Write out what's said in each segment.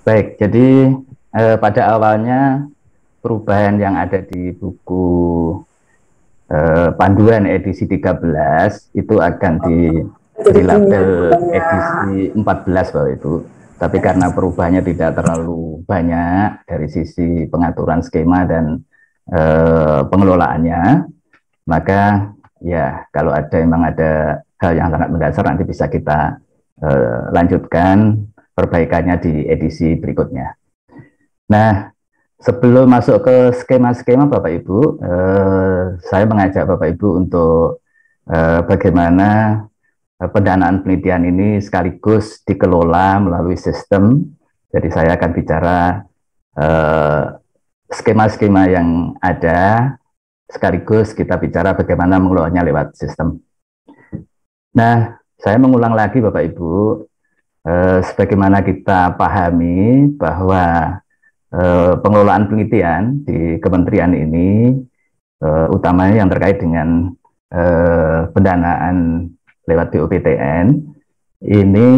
Baik, jadi pada awalnya perubahan yang ada di buku panduan edisi 13 itu akan Jadi diberi gini label ya. edisi 14 Bapak Ibu. Tapi karena perubahannya tidak terlalu banyak dari sisi pengaturan skema dan pengelolaannya, maka ya kalau ada memang ada hal yang sangat mendasar nanti bisa kita lanjutkan perbaikannya di edisi berikutnya. Nah, sebelum masuk ke skema-skema Bapak Ibu, saya mengajak Bapak Ibu untuk bagaimana pendanaan penelitian ini sekaligus dikelola melalui sistem. Jadi saya akan bicara eh, skema-skema yang ada, sekaligus kita bicara bagaimana mengelolanya lewat sistem. Nah, saya mengulang lagi Bapak Ibu, sebagaimana kita pahami bahwa pengelolaan penelitian di kementerian ini utamanya yang terkait dengan pendanaan lewat BUPTN ini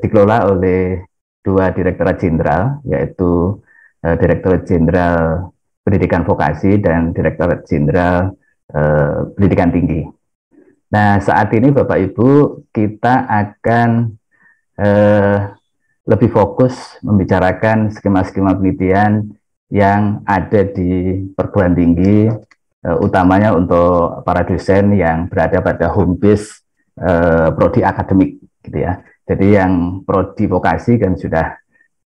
dikelola oleh dua direktorat jenderal, yaitu Direktorat Jenderal Pendidikan Vokasi dan Direktorat Jenderal Pendidikan Tinggi. Nah, saat ini Bapak Ibu kita akan eh, lebih fokus membicarakan skema-skema penelitian yang ada di perguruan tinggi, utamanya untuk para dosen yang berada pada home base prodi akademik, gitu ya. Jadi yang prodi vokasi kan sudah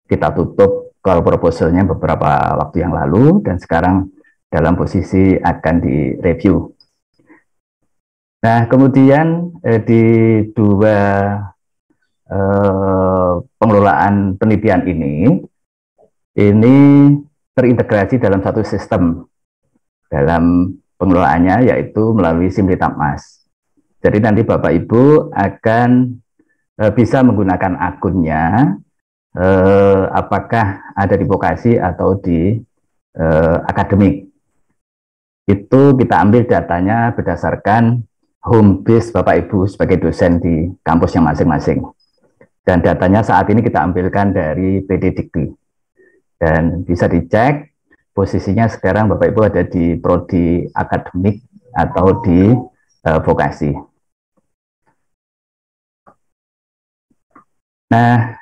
kita tutup call proposalnya beberapa waktu yang lalu dan sekarang dalam posisi akan direview. Nah, kemudian di dua pengelolaan penelitian ini terintegrasi dalam satu sistem dalam pengelolaannya, yaitu melalui Simlitapmas. Jadi nanti Bapak Ibu akan bisa menggunakan akunnya, apakah ada di vokasi atau di akademik. Itu kita ambil datanya berdasarkan home base Bapak Ibu sebagai dosen di kampusnya masing-masing. Dan datanya saat ini kita ambilkan dari PD Dikti. Dan bisa dicek posisinya sekarang Bapak Ibu ada di prodi akademik atau di vokasi. Nah,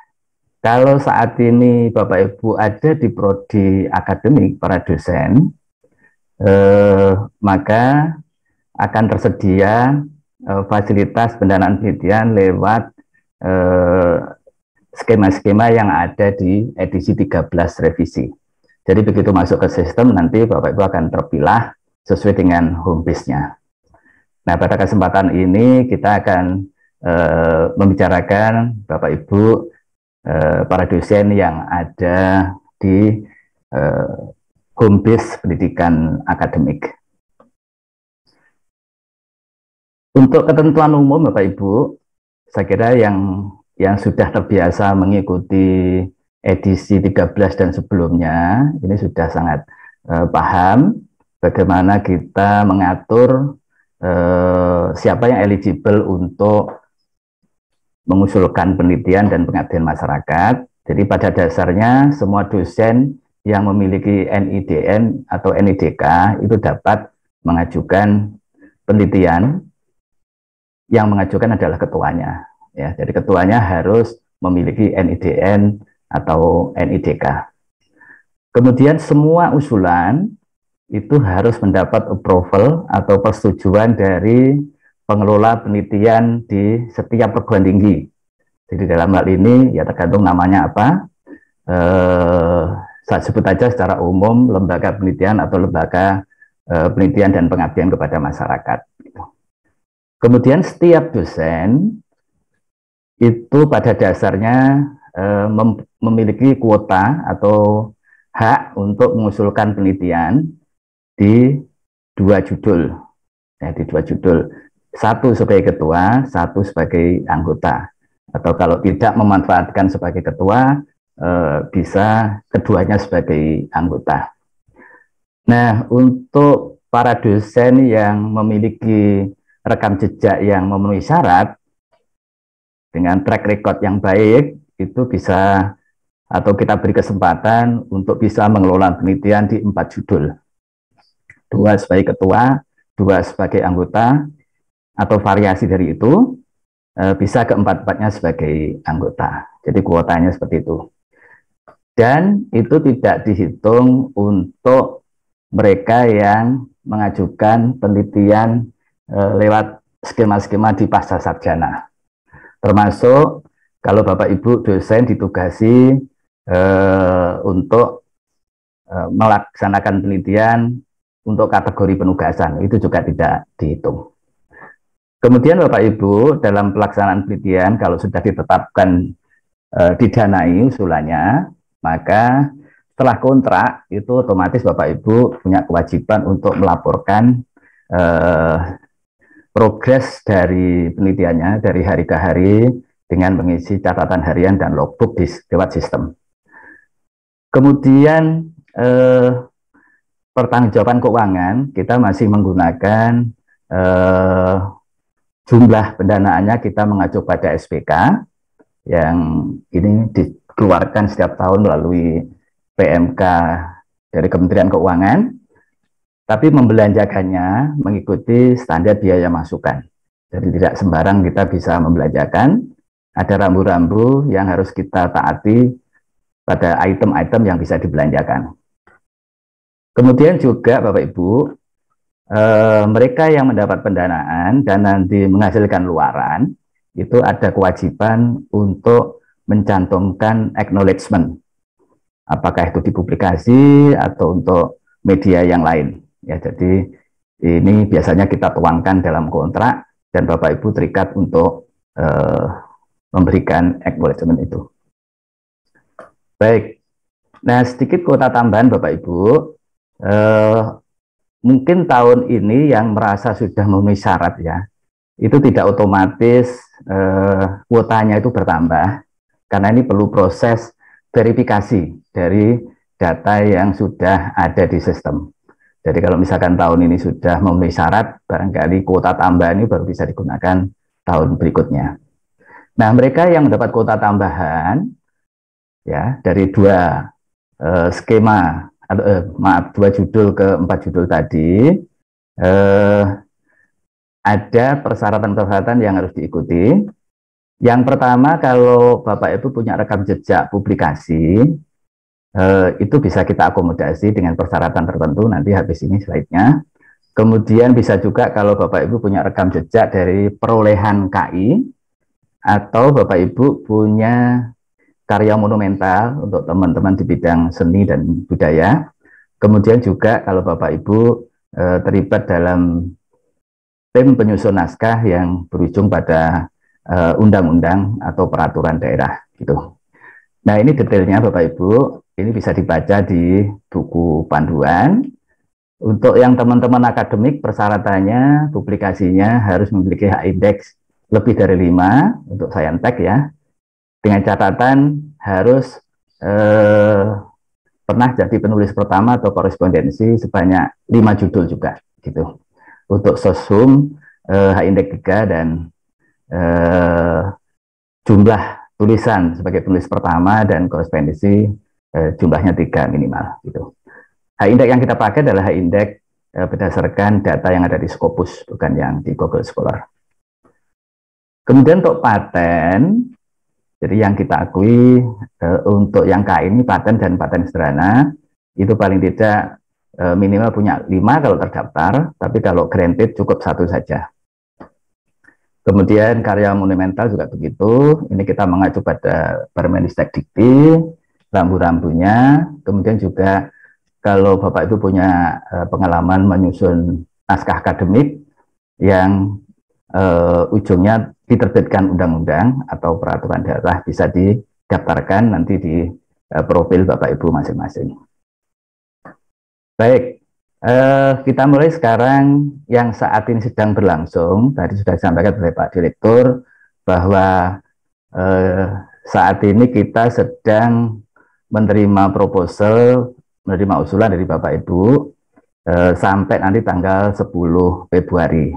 kalau saat ini Bapak Ibu ada di prodi akademik para dosen, maka akan tersedia fasilitas pendanaan penelitian lewat skema-skema yang ada di edisi 13 revisi. Jadi begitu masuk ke sistem, nanti Bapak Ibu akan terpilah sesuai dengan home base-nya. Nah, pada kesempatan ini kita akan membicarakan Bapak Ibu para dosen yang ada di home base pendidikan akademik. Untuk ketentuan umum Bapak Ibu, saya kira yang sudah terbiasa mengikuti edisi 13 dan sebelumnya ini sudah sangat paham bagaimana kita mengatur siapa yang eligible untuk mengusulkan penelitian dan pengabdian masyarakat. Jadi pada dasarnya semua dosen yang memiliki NIDN atau NIDK itu dapat mengajukan penelitian. Yang mengajukan adalah ketuanya. Ya, jadi ketuanya harus memiliki NIDN atau NIDK. Kemudian semua usulan itu harus mendapat approval atau persetujuan dari pengelola penelitian di setiap perguruan tinggi. Jadi dalam hal ini ya tergantung namanya apa. Saya sebut aja secara umum lembaga penelitian atau lembaga penelitian dan pengabdian kepada masyarakat. Kemudian setiap dosen itu pada dasarnya memiliki kuota atau hak untuk mengusulkan penelitian di dua judul, ya, di dua judul, satu sebagai ketua, satu sebagai anggota. Atau kalau tidak memanfaatkan sebagai ketua, bisa keduanya sebagai anggota. Nah, untuk para dosen yang memiliki rekam jejak yang memenuhi syarat dengan track record yang baik, itu bisa atau kita beri kesempatan untuk bisa mengelola penelitian di 4 judul. 2 sebagai ketua, 2 sebagai anggota, atau variasi dari itu, bisa keempat-empatnya sebagai anggota. Jadi kuotanya seperti itu. Dan itu tidak dihitung untuk mereka yang mengajukan penelitian lewat skema-skema di pasca sarjana. Termasuk kalau Bapak Ibu dosen ditugasi untuk melaksanakan penelitian untuk kategori penugasan, itu juga tidak dihitung. Kemudian Bapak Ibu dalam pelaksanaan penelitian kalau sudah ditetapkan didanai usulannya, maka setelah kontrak itu otomatis Bapak Ibu punya kewajiban untuk melaporkan progres dari penelitiannya dari hari ke hari dengan mengisi catatan harian dan logbook lewat sistem. Kemudian pertanggungjawaban keuangan kita masih menggunakan jumlah pendanaannya kita mengacu pada SPK yang ini dikeluarkan setiap tahun melalui PMK dari Kementerian Keuangan, tapi membelanjakannya mengikuti standar biaya masukan. Jadi tidak sembarang kita bisa membelanjakan, ada rambu-rambu yang harus kita taati pada item-item yang bisa dibelanjakan. Kemudian juga Bapak Ibu, mereka yang mendapat pendanaan dan nanti menghasilkan luaran, itu ada kewajiban untuk mencantumkan acknowledgement. Apakah itu di publikasi atau untuk media yang lain. Ya, jadi ini biasanya kita tuangkan dalam kontrak dan Bapak Ibu terikat untuk memberikan acknowledgement itu. Baik, nah sedikit kuota tambahan Bapak Ibu. Mungkin tahun ini yang merasa sudah memenuhi syarat ya, itu tidak otomatis kuotanya itu bertambah, karena ini perlu proses verifikasi dari data yang sudah ada di sistem. Jadi kalau misalkan tahun ini sudah memenuhi syarat, barangkali kuota tambahan ini baru bisa digunakan tahun berikutnya. Nah, mereka yang mendapat kuota tambahan ya dari 2 skema atau 2 judul ke 4 judul tadi, ada persyaratan-persyaratan yang harus diikuti. Yang pertama, kalau Bapak Ibu punya rekam jejak publikasi, itu bisa kita akomodasi dengan persyaratan tertentu, nanti habis ini slide-nya. Kemudian bisa juga kalau Bapak Ibu punya rekam jejak dari perolehan KI, atau Bapak Ibu punya karya monumental untuk teman-teman di bidang seni dan budaya. Kemudian juga kalau Bapak Ibu terlibat dalam tim penyusun naskah yang berujung pada undang-undang atau peraturan daerah gitu. Nah, ini detailnya Bapak Ibu, ini bisa dibaca di buku panduan. Untuk yang teman-teman akademik, persyaratannya publikasinya harus memiliki H-index lebih dari 5 untuk saintek ya. Dengan catatan harus pernah jadi penulis pertama atau korespondensi sebanyak 5 judul juga gitu. Untuk sosum H-index 3 dan jumlah tulisan sebagai penulis pertama dan korespondensi jumlahnya 3 minimal gitu. H-index yang kita pakai adalah H-index berdasarkan data yang ada di Scopus, bukan yang di Google Scholar. Kemudian untuk paten, jadi yang kita akui untuk yang KI ini paten dan paten sederhana itu paling tidak minimal punya 5 kalau terdaftar, tapi kalau granted cukup 1 saja. Kemudian karya monumental juga begitu, ini kita mengacu pada Permendikbud Dikti, rambu-rambunya, kemudian juga kalau Bapak Ibu punya pengalaman menyusun naskah akademik yang ujungnya diterbitkan undang-undang atau peraturan daerah, bisa didaftarkan nanti di profil Bapak Ibu masing-masing. Baik, kita mulai sekarang yang saat ini sedang berlangsung. Tadi sudah disampaikan oleh Pak Direktur bahwa saat ini kita sedang menerima proposal, menerima usulan dari Bapak Ibu sampai nanti tanggal 10 Februari.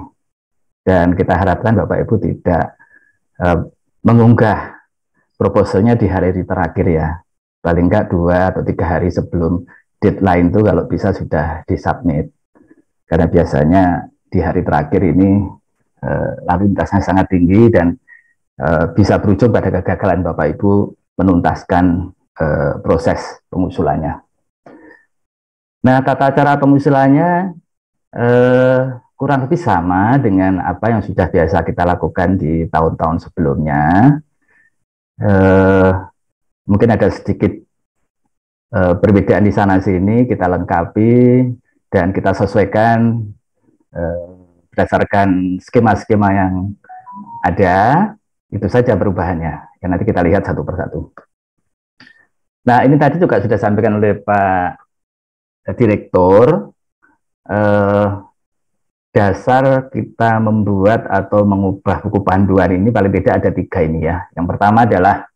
Dan kita harapkan Bapak Ibu tidak mengunggah proposalnya di hari terakhir ya, paling enggak 2 atau 3 hari sebelum deadline itu kalau bisa sudah disubmit, karena biasanya di hari terakhir ini lalu lintasnya sangat tinggi dan bisa berujung pada kegagalan Bapak Ibu menuntaskan proses pengusulannya. Nah, tata cara pengusulannya kurang lebih sama dengan apa yang sudah biasa kita lakukan di tahun-tahun sebelumnya. Mungkin ada sedikit perbedaan di sana sini, kita lengkapi dan kita sesuaikan berdasarkan skema-skema yang ada. Itu saja perubahannya. Ya, nanti kita lihat satu persatu. Nah, ini tadi juga sudah disampaikan oleh Pak Direktur. Dasar kita membuat atau mengubah buku panduan ini paling tidak ada 3 ini ya. Yang pertama adalah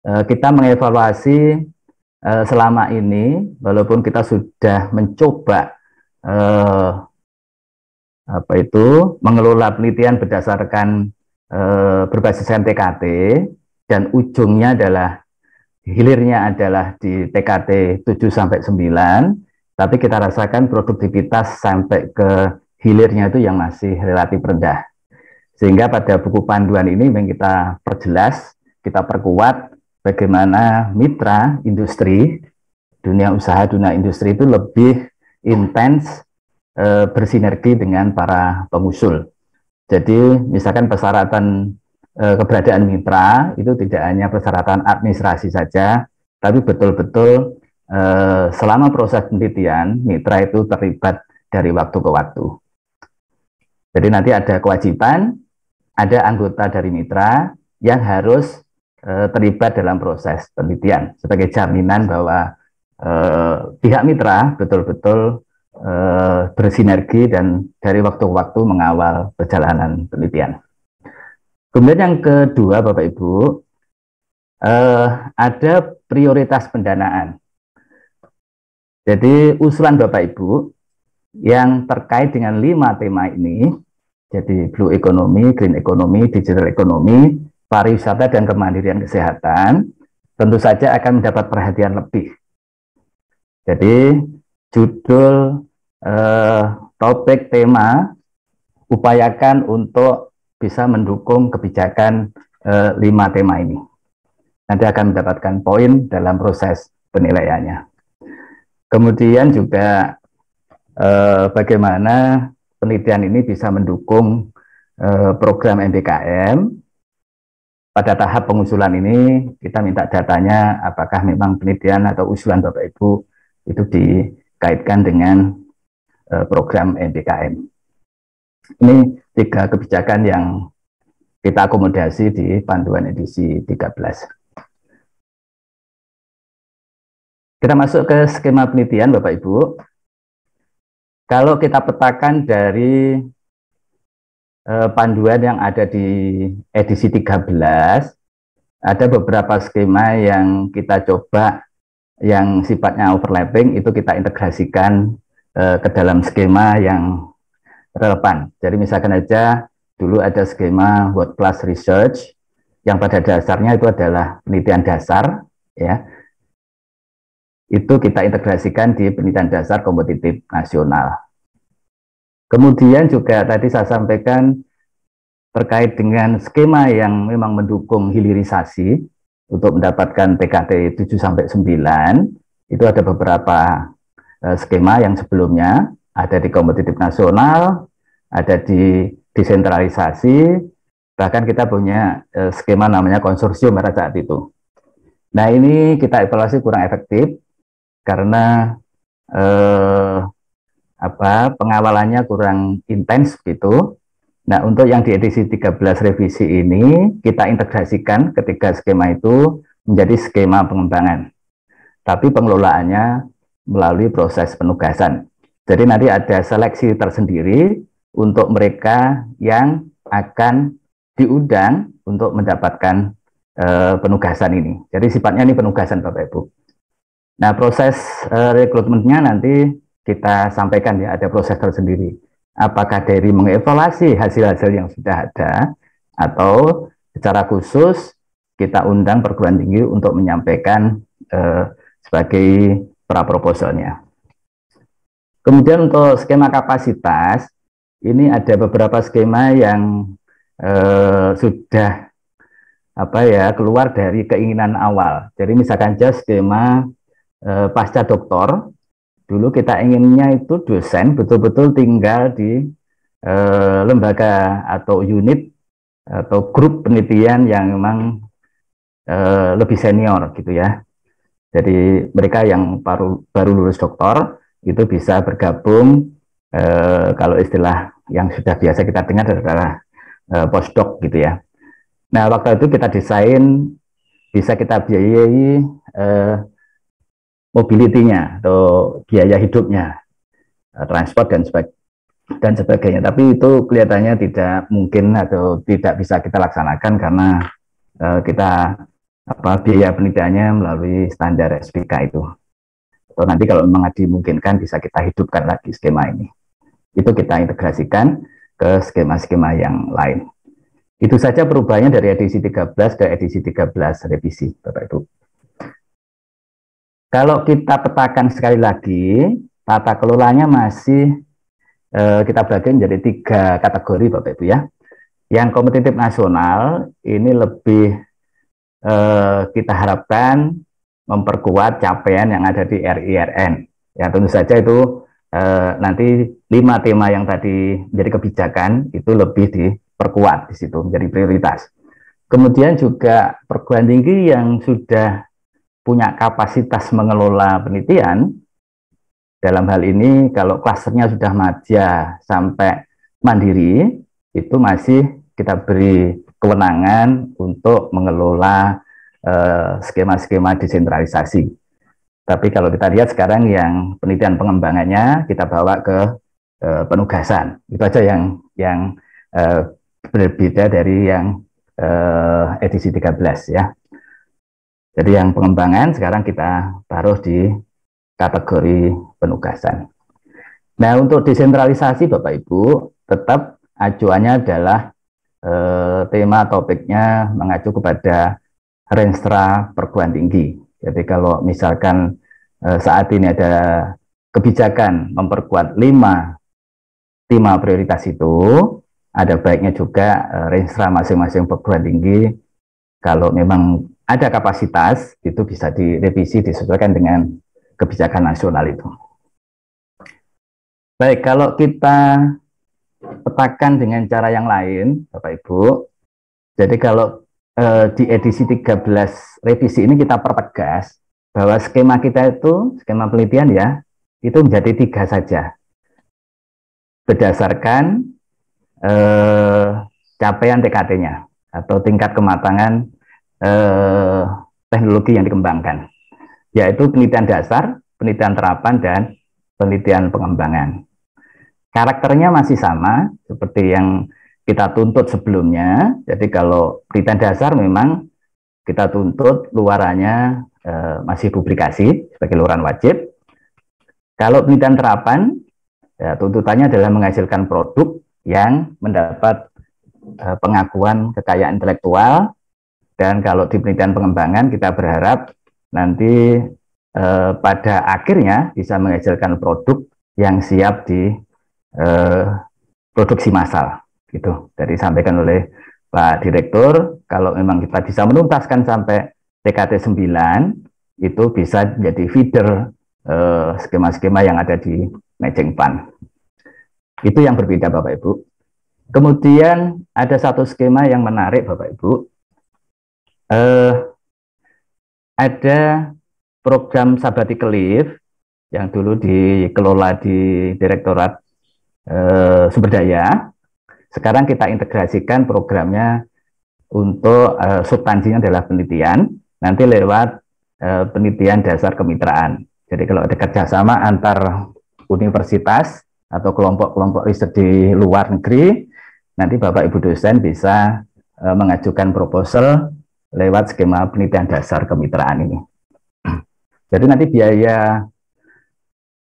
kita mengevaluasi selama ini, walaupun kita sudah mencoba mengelola penelitian berdasarkan berbasiskan TKT, dan ujungnya adalah hilirnya adalah di TKT 7-9, tapi kita rasakan produktivitas sampai ke hilirnya itu yang masih relatif rendah. Sehingga pada buku panduan ini yang kita perjelas, kita perkuat bagaimana mitra industri, dunia usaha, dunia industri itu lebih intens bersinergi dengan para pengusul. Jadi misalkan persyaratan keberadaan mitra itu tidak hanya persyaratan administrasi saja, tapi betul-betul selama proses penelitian mitra itu terlibat dari waktu ke waktu. Jadi nanti ada kewajiban, ada anggota dari mitra yang harus terlibat dalam proses penelitian sebagai jaminan bahwa pihak mitra betul-betul bersinergi dan dari waktu ke waktu mengawal perjalanan penelitian. Kemudian yang kedua, Bapak Ibu, ada prioritas pendanaan. Jadi usulan Bapak Ibu yang terkait dengan 5 tema ini, jadi Blue Economy, Green Economy, Digital Economy, pariwisata dan kemandirian kesehatan, tentu saja akan mendapat perhatian lebih. Jadi judul topik tema upayakan untuk bisa mendukung kebijakan 5 tema ini. Nanti akan mendapatkan poin dalam proses penilaiannya. Kemudian juga bagaimana penelitian ini bisa mendukung program MBKM. Pada tahap pengusulan ini kita minta datanya apakah memang penelitian atau usulan Bapak Ibu itu dikaitkan dengan program MBKM. Ini 3 kebijakan yang kita akomodasi di panduan edisi 13. Kita masuk ke skema penelitian Bapak Ibu. Kalau kita petakan dari panduan yang ada di edisi 13, ada beberapa skema yang kita coba yang sifatnya overlapping, itu kita integrasikan ke dalam skema yang relevan. Jadi misalkan aja dulu ada skema world class research yang pada dasarnya itu adalah penelitian dasar, ya. Itu kita integrasikan di penelitian dasar kompetitif nasional. Kemudian juga tadi saya sampaikan terkait dengan skema yang memang mendukung hilirisasi untuk mendapatkan TKT 7-9, itu ada beberapa skema yang sebelumnya ada di kompetitif nasional, ada di desentralisasi, bahkan kita punya skema namanya konsorsium pada saat itu. Nah, ini kita evaluasi kurang efektif karena pengawalannya kurang intens gitu. Nah, untuk yang di edisi 13 revisi ini kita integrasikan ketiga skema itu menjadi skema pengembangan. Tapi pengelolaannya melalui proses penugasan. Jadi nanti ada seleksi tersendiri untuk mereka yang akan diundang untuk mendapatkan penugasan ini. Jadi sifatnya ini penugasan Bapak Ibu. Nah, proses rekrutmennya nanti kita sampaikan ya, ada proses tersendiri. Apakah dari mengevaluasi hasil-hasil yang sudah ada, atau secara khusus kita undang perguruan tinggi untuk menyampaikan sebagai pra-proposalnya. Kemudian untuk skema kapasitas, ini ada beberapa skema yang sudah keluar dari keinginan awal. Jadi misalkan saja skema pasca doktor, dulu kita inginnya itu dosen betul-betul tinggal di lembaga atau unit atau grup penelitian yang memang lebih senior gitu ya. Jadi mereka yang baru lulus doktor itu bisa bergabung, kalau istilah yang sudah biasa kita dengar adalah postdoc gitu ya. Nah, waktu itu kita desain bisa kita biayai mobility-nya atau biaya hidupnya, transport dan sebagainya. Tapi itu kelihatannya tidak mungkin atau tidak bisa kita laksanakan karena kita biaya penelitiannya melalui standar SPK itu. Atau nanti kalau memang dimungkinkan bisa kita hidupkan lagi skema ini. Itu kita integrasikan ke skema-skema yang lain. Itu saja perubahannya dari edisi 13 ke edisi 13 revisi, Bapak Ibu. Kalau kita petakan sekali lagi, tata kelolanya masih kita bagi menjadi 3 kategori, Bapak Ibu ya. Yang kompetitif nasional ini lebih kita harapkan memperkuat capaian yang ada di RIRN. Ya tentu saja itu nanti 5 tema yang tadi menjadi kebijakan itu lebih diperkuat di situ menjadi prioritas. Kemudian juga perguruan tinggi yang sudah punya kapasitas mengelola penelitian, dalam hal ini kalau klasternya sudah madya sampai mandiri, itu masih kita beri kewenangan untuk mengelola skema-skema desentralisasi. Tapi kalau kita lihat sekarang yang penelitian pengembangannya kita bawa ke penugasan. Itu aja yang berbeda dari yang edisi 13 ya. Jadi yang pengembangan sekarang kita taruh di kategori penugasan. Nah, untuk desentralisasi Bapak Ibu tetap acuannya adalah tema topiknya mengacu kepada Renstra perguruan tinggi. Jadi kalau misalkan saat ini ada kebijakan memperkuat 5 tema prioritas itu, ada baiknya juga Renstra masing-masing perguruan tinggi kalau memang ada kapasitas itu bisa direvisi disesuaikan dengan kebijakan nasional itu. Baik, kalau kita petakan dengan cara yang lain, Bapak Ibu. Jadi kalau di edisi 13 revisi ini kita pertegas bahwa skema kita itu, skema penelitian ya, itu menjadi 3 saja. Berdasarkan capaian TKT-nya atau tingkat kematangan teknologi yang dikembangkan, yaitu penelitian dasar, penelitian terapan, dan penelitian pengembangan. Karakternya masih sama seperti yang kita tuntut sebelumnya. Jadi kalau penelitian dasar memang kita tuntut luarannya masih publikasi sebagai luaran wajib. Kalau penelitian terapan, ya, tuntutannya adalah menghasilkan produk yang mendapat pengakuan kekayaan intelektual. Dan kalau di penelitian pengembangan kita berharap nanti pada akhirnya bisa menghasilkan produk yang siap di produksi massal gitu. Jadi disampaikan oleh Pak Direktur, kalau memang kita bisa menuntaskan sampai TKT 9 itu bisa menjadi feeder skema-skema yang ada di matching fund. Itu yang berbeda Bapak Ibu. Kemudian ada satu skema yang menarik Bapak Ibu. Ada program sabbatical leave yang dulu dikelola di Direktorat Sumber Daya. Sekarang kita integrasikan programnya untuk substansinya adalah penelitian, nanti lewat penelitian dasar kemitraan. Jadi kalau ada kerjasama antar universitas atau kelompok-kelompok riset di luar negeri, nanti Bapak Ibu dosen bisa mengajukan proposal lewat skema penelitian dasar kemitraan ini. Jadi nanti biaya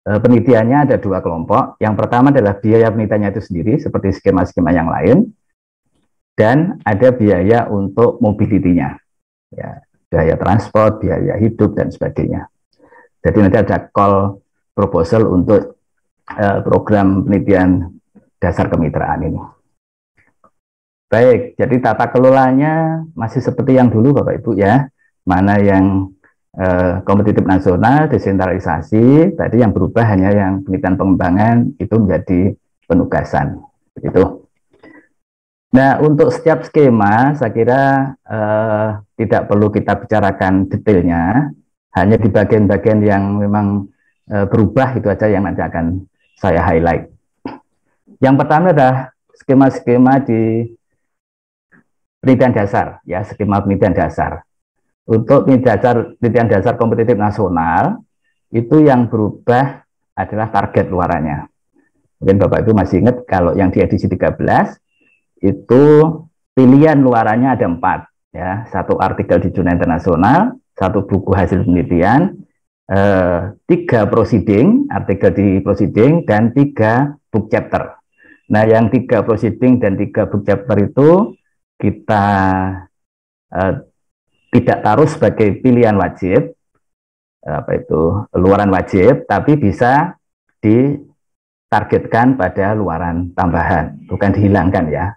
penelitiannya ada 2 kelompok. Yang pertama adalah biaya penelitiannya itu sendiri, seperti skema-skema yang lain. Dan ada biaya untuk mobility-nya. ya, biaya transport, biaya hidup dan sebagainya. Jadi nanti ada call proposal untuk program penelitian dasar kemitraan ini. Baik, jadi tata kelolanya masih seperti yang dulu Bapak Ibu ya. Mana yang kompetitif nasional, desentralisasi, tadi yang berubah hanya yang penelitian pengembangan itu menjadi penugasan. Itu. Nah, untuk setiap skema saya kira tidak perlu kita bicarakan detailnya, hanya di bagian-bagian yang memang berubah itu aja yang nanti akan saya highlight. Yang pertama adalah skema-skema di penelitian dasar, ya, skema penelitian dasar. Untuk penelitian dasar kompetitif nasional, itu yang berubah adalah target luarannya. Mungkin Bapak Ibu masih ingat kalau yang di edisi 13, itu pilihan luarannya ada 4. Ya, 1 artikel di jurnal internasional, 1 buku hasil penelitian, 3 proceeding, artikel di proceeding, dan 3 book chapter. Nah, yang 3 proceeding dan 3 book chapter itu kita tidak taruh sebagai pilihan wajib, luaran wajib, tapi bisa ditargetkan pada luaran tambahan, bukan dihilangkan ya.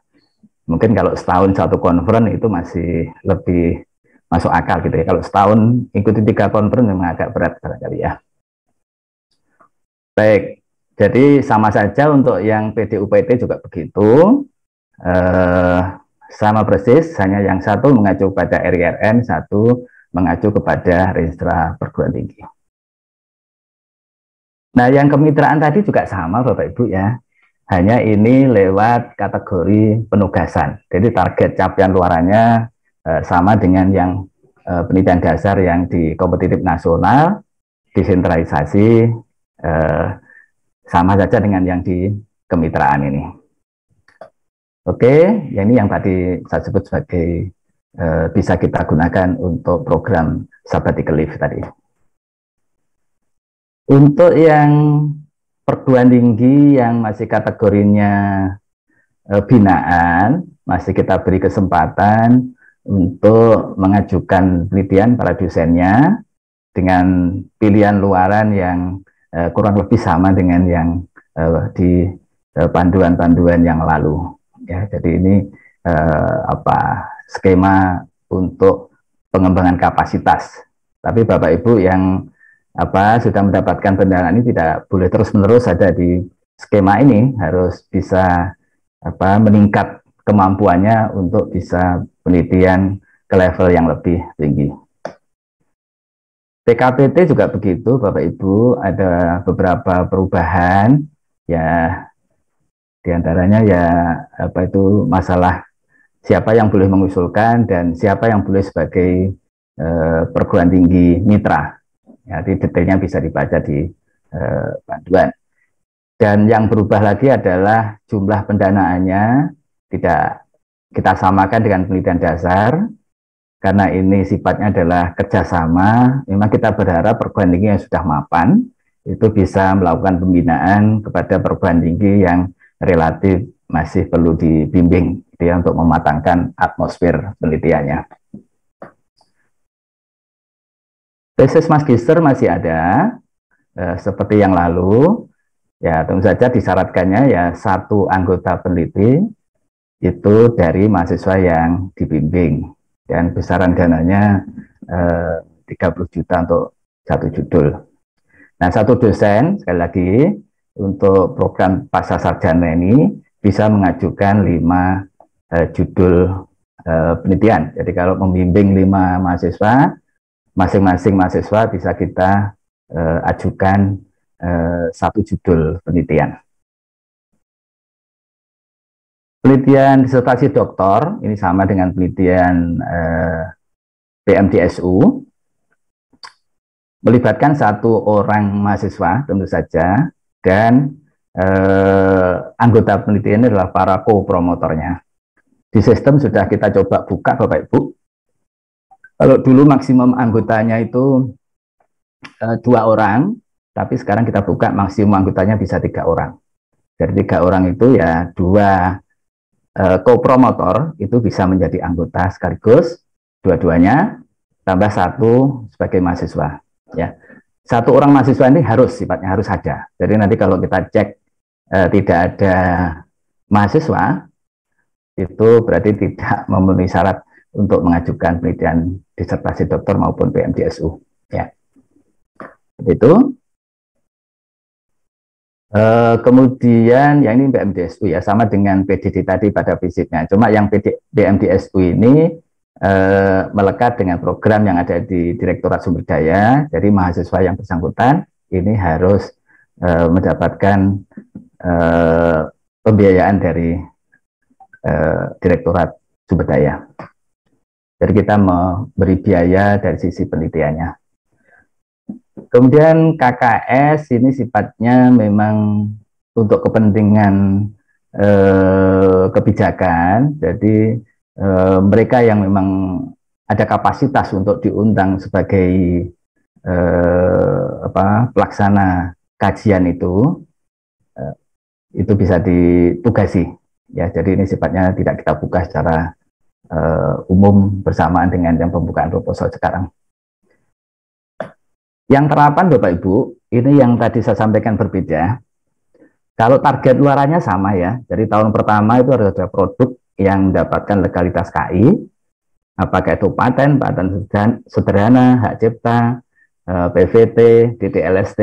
Mungkin kalau setahun 1 conference itu masih lebih masuk akal gitu ya. Kalau setahun ikuti 3 conference memang agak berat barangkali ya. Baik, jadi sama saja untuk yang PDUPT juga begitu. Sama persis, hanya yang satu mengacu pada RIRN, satu mengacu kepada Registrar Perguruan Tinggi. Nah, yang kemitraan tadi juga sama Bapak Ibu ya. Hanya ini lewat kategori penugasan. Jadi target capaian luarannya sama dengan yang penelitian dasar yang di kompetitif nasional, desentralisasi, sama saja dengan yang di kemitraan ini. Oke, ya ini yang tadi saya sebut sebagai bisa kita gunakan untuk program sabbatical leave tadi. Untuk yang perguruan tinggi yang masih kategorinya binaan, masih kita beri kesempatan untuk mengajukan penelitian para dosennya dengan pilihan luaran yang kurang lebih sama dengan yang di panduan-panduan yang lalu. Ya, jadi ini skema untuk pengembangan kapasitas. Tapi Bapak Ibu yang sudah mendapatkan pendanaan ini tidak boleh terus-menerus ada di skema ini, harus bisa meningkat kemampuannya untuk bisa penelitian ke level yang lebih tinggi. PKPT juga begitu Bapak Ibu, ada beberapa perubahan ya, diantaranya ya masalah siapa yang boleh mengusulkan dan siapa yang boleh sebagai perguruan tinggi mitra. Ya, detailnya bisa dibaca di panduan. Dan yang berubah lagi adalah jumlah pendanaannya tidak kita samakan dengan penelitian dasar, karena ini sifatnya adalah kerjasama. Memang kita berharap perguruan tinggi yang sudah mapan itu bisa melakukan pembinaan kepada perguruan tinggi yang relatif masih perlu dibimbing ya, untuk mematangkan atmosfer penelitiannya. Tesis magister masih ada seperti yang lalu, ya tentu saja disyaratkannya ya 1 anggota peneliti itu dari mahasiswa yang dibimbing, dan besaran dananya 30 juta untuk 1 judul. Nah, 1 dosen sekali lagi untuk program pasca sarjana ini bisa mengajukan 5 judul penelitian. Jadi kalau membimbing 5 mahasiswa, masing-masing mahasiswa bisa kita ajukan 1 judul penelitian. Penelitian disertasi doktor ini sama dengan penelitian PMDSU, melibatkan 1 orang mahasiswa tentu saja, dan anggota penelitian adalah para co-promotornya. Di sistem sudah kita coba buka Bapak Ibu. Kalau dulu maksimum anggotanya itu 2 orang, tapi sekarang kita buka maksimum anggotanya bisa 3 orang. Dari 3 orang itu ya 2 co-promotor itu bisa menjadi anggota sekaligus dua-duanya, tambah satu sebagai mahasiswa. Ya, satu orang mahasiswa ini harus sifatnya harus ada. Jadi nanti kalau kita cek tidak ada mahasiswa, itu berarti tidak memenuhi syarat untuk mengajukan penelitian disertasi doktor maupun PMDSU. Ya, itu. Kemudian yang ini PMDSU ya, sama dengan PDD tadi pada fisiknya. Cuma yang PMDSU ini melekat dengan program yang ada di Direktorat Sumber Daya. Jadi mahasiswa yang bersangkutan ini harus mendapatkan pembiayaan dari Direktorat Sumber Daya. Jadi kita memberi biaya dari sisi penelitiannya. Kemudian KKS ini sifatnya memang untuk kepentingan kebijakan. Jadi mereka yang memang ada kapasitas untuk diundang sebagai pelaksana kajian itu bisa ditugasi. Ya, jadi ini sifatnya tidak kita buka secara umum bersamaan dengan yang pembukaan proposal sekarang. Yang terapan Bapak Ibu, ini yang tadi saya sampaikan berbeda. Kalau target luarannya sama ya, dari tahun pertama itu harus ada produk yang mendapatkan legalitas KI, apakah itu paten sederhana, hak cipta, PVT, DTLST,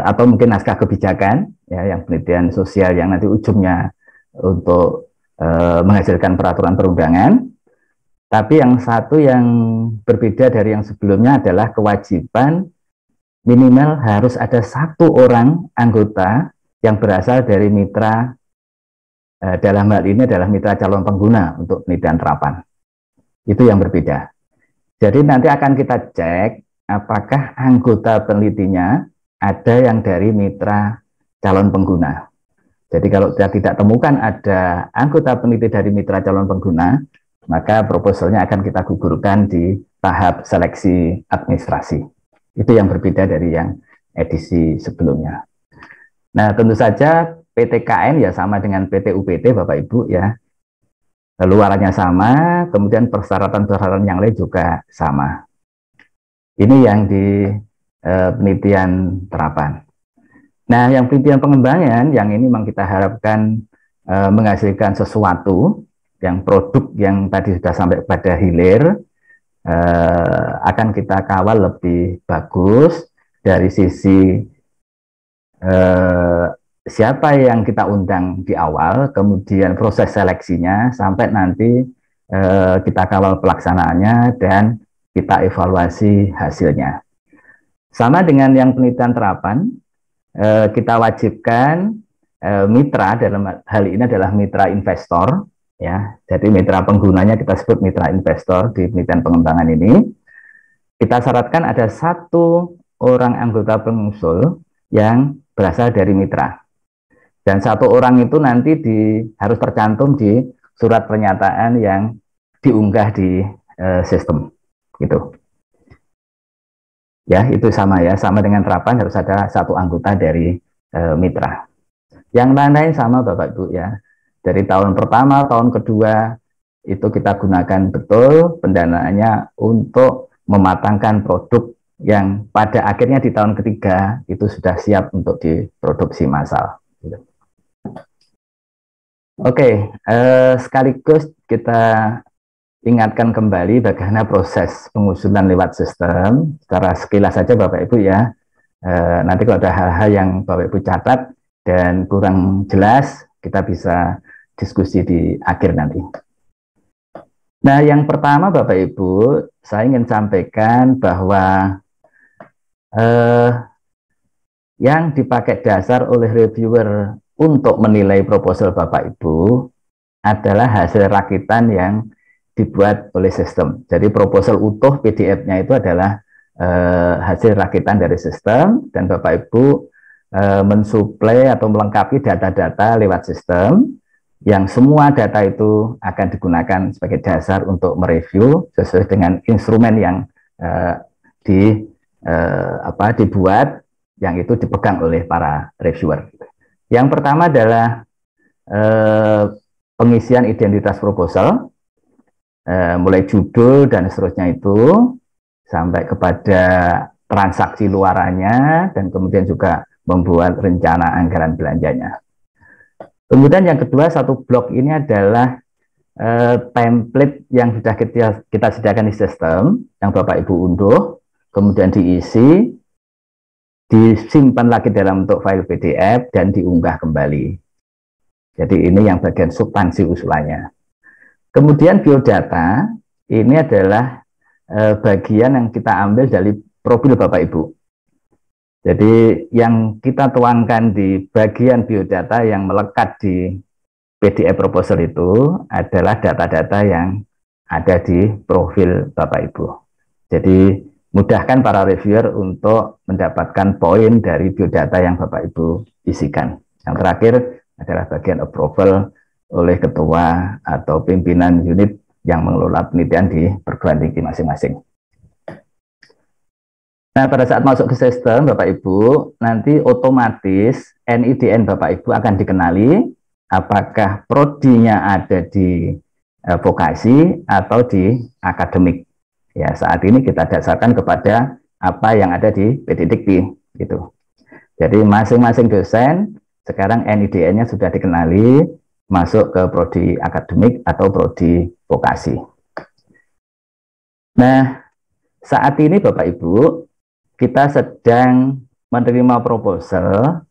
atau mungkin naskah kebijakan, ya, yang penelitian sosial yang nanti ujungnya untuk menghasilkan peraturan perundangan. Tapi yang satu yang berbeda dari yang sebelumnya adalah kewajiban minimal harus ada satu orang anggota yang berasal dari mitra, dalam hal ini adalah mitra calon pengguna untuk penelitian terapan. Itu yang berbeda. Jadi nanti akan kita cek apakah anggota penelitinya ada yang dari mitra calon pengguna. Jadi kalau kita tidak temukan ada anggota peneliti dari mitra calon pengguna, maka proposalnya akan kita gugurkan di tahap seleksi administrasi. Itu yang berbeda dari yang edisi sebelumnya. Nah, tentu saja PTKN ya sama dengan PT-UPT Bapak Ibu ya. Luarannya sama, kemudian persyaratan-persyaratan yang lain juga sama. Ini yang di penelitian terapan. Nah, yang penelitian pengembangan, yang ini memang kita harapkan menghasilkan sesuatu, yang produk yang tadi sudah sampai pada hilir, akan kita kawal lebih bagus dari sisi siapa yang kita undang di awal, kemudian proses seleksinya, sampai nanti kita kawal pelaksanaannya dan kita evaluasi hasilnya. Sama dengan yang penelitian terapan, kita wajibkan mitra, dalam hal ini adalah mitra investor, ya, jadi mitra penggunanya kita sebut mitra investor di penelitian pengembangan ini. Kita syaratkan ada satu orang anggota pengusul yang berasal dari mitra, dan satu orang itu nanti harus tercantum di surat pernyataan yang diunggah di sistem, gitu. Ya, itu sama ya, sama dengan terapan harus ada satu anggota dari mitra. Yang lain-lain sama Bapak Ibu ya. Dari tahun pertama, tahun kedua, itu kita gunakan betul pendanaannya untuk mematangkan produk yang pada akhirnya di tahun ketiga itu sudah siap untuk diproduksi massal. Oke, sekaligus kita ingatkan kembali bagaimana proses pengusulan lewat sistem. Secara sekilas saja Bapak Ibu ya. Nanti kalau ada hal-hal yang Bapak Ibu catat dan kurang jelas, kita bisa diskusi di akhir nanti. Nah, yang pertama Bapak Ibu, saya ingin sampaikan bahwa yang dipakai dasar oleh reviewer untuk menilai proposal Bapak Ibu adalah hasil rakitan yang dibuat oleh sistem. Jadi proposal utuh PDF-nya itu adalah hasil rakitan dari sistem, dan Bapak Ibu mensuplai atau melengkapi data-data lewat sistem, yang semua data itu akan digunakan sebagai dasar untuk mereview sesuai dengan instrumen yang dibuat, yang itu dipegang oleh para reviewer. Yang pertama adalah pengisian identitas proposal. mulai judul dan seterusnya itu, sampai kepada transaksi luarannya, dan kemudian juga membuat rencana anggaran belanjanya. Kemudian yang kedua, satu blok ini adalah template yang sudah kita sediakan di sistem, yang Bapak Ibu unduh, kemudian diisi, disimpan lagi dalam bentuk file PDF, dan diunggah kembali. Jadi ini yang bagian substansi usulannya. Kemudian biodata, ini adalah bagian yang kita ambil dari profil Bapak Ibu. Jadi yang kita tuangkan di bagian biodata yang melekat di PDF proposal itu adalah data-data yang ada di profil Bapak Ibu. Jadi mudahkan para reviewer untuk mendapatkan poin dari biodata yang Bapak Ibu isikan. Yang terakhir adalah bagian approval oleh ketua atau pimpinan unit yang mengelola penelitian di perguruan tinggi masing-masing. Nah, pada saat masuk ke sistem Bapak Ibu, nanti otomatis NIDN Bapak Ibu akan dikenali apakah prodinya ada di vokasi atau di akademik. Ya, saat ini kita dasarkan kepada apa yang ada di PDDikti gitu. Jadi masing-masing dosen sekarang NIDN-nya sudah dikenali masuk ke prodi akademik atau prodi vokasi. Nah, saat ini Bapak Ibu, kita sedang menerima proposal.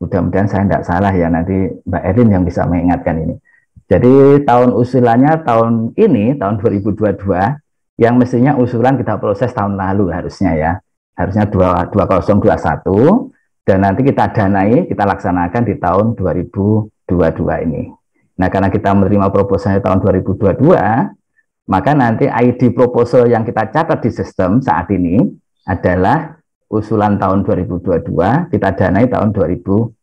Mudah-mudahan saya tidak salah ya, nanti Mbak Erin yang bisa mengingatkan ini. Jadi tahun usulannya tahun ini, tahun 2022, yang mestinya usulan kita proses tahun lalu harusnya ya. Harusnya 2021, dan nanti kita danai, kita laksanakan di tahun 2022 ini. Nah, karena kita menerima proposalnya tahun 2022, maka nanti ID proposal yang kita catat di sistem saat ini adalah usulan tahun 2022, kita danai tahun 2022.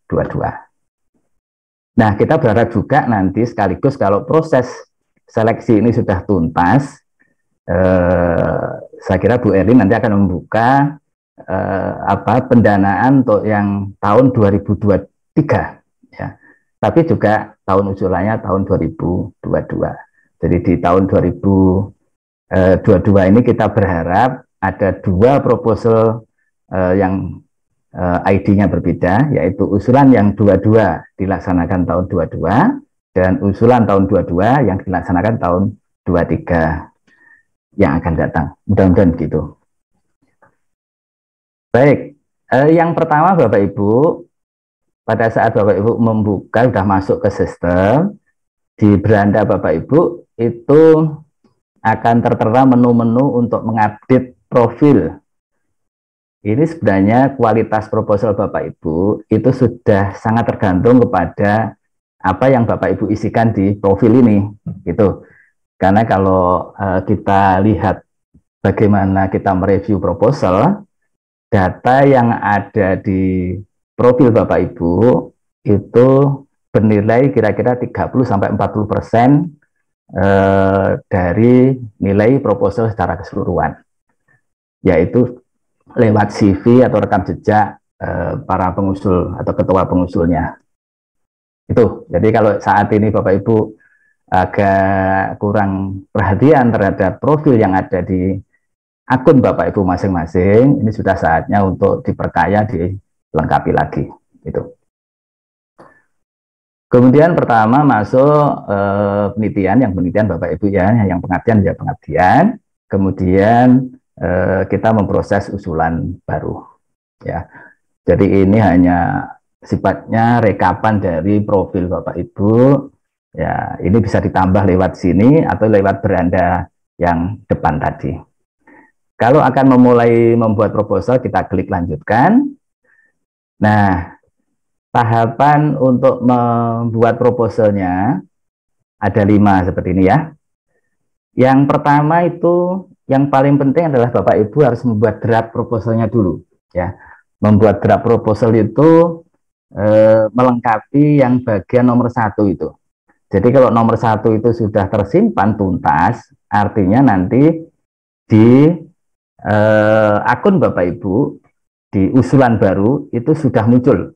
Nah, kita berharap juga nanti sekaligus kalau proses seleksi ini sudah tuntas, saya kira Bu Erin nanti akan membuka pendanaan untuk yang tahun 2023 ya. Tapi juga tahun usulannya tahun 2022. Jadi di tahun 2022 ini kita berharap ada dua proposal yang ID-nya berbeda, yaitu usulan yang 22 dilaksanakan tahun 22 dan usulan tahun 22 yang dilaksanakan tahun 23 yang akan datang. Mudah-mudahan begitu. Baik, yang pertama Bapak Ibu, pada saat Bapak Ibu membuka, sudah masuk ke sistem, di beranda Bapak Ibu itu akan tertera menu-menu untuk mengupdate profil. Ini sebenarnya kualitas proposal Bapak Ibu itu sudah sangat tergantung kepada apa yang Bapak Ibu isikan di profil ini, gitu. Karena kalau kita lihat bagaimana kita mereview proposal, data yang ada di profil Bapak Ibu itu bernilai kira-kira 30-40% dari nilai proposal secara keseluruhan, yaitu lewat CV atau rekam jejak para pengusul atau ketua pengusulnya. Itu. Jadi kalau saat ini Bapak Ibu agak kurang perhatian terhadap profil yang ada di akun Bapak Ibu masing-masing, ini sudah saatnya untuk diperkaya, dilengkapi lagi. Gitu. Kemudian pertama masuk penelitian, yang penelitian Bapak Ibu ya, yang pengabdian ya pengabdian. Kemudian kita memproses usulan baru. Ya, jadi ini hanya sifatnya rekapan dari profil Bapak Ibu. Ya, ini bisa ditambah lewat sini atau lewat beranda yang depan tadi. Kalau akan memulai membuat proposal, kita klik lanjutkan. Nah, tahapan untuk membuat proposalnya ada 5 seperti ini ya. Yang pertama itu, yang paling penting adalah Bapak Ibu harus membuat draft proposalnya dulu. Ya, membuat draft proposal itu melengkapi yang bagian nomor 1 itu. Jadi kalau nomor 1 itu sudah tersimpan tuntas, artinya nanti di akun Bapak Ibu di usulan baru itu sudah muncul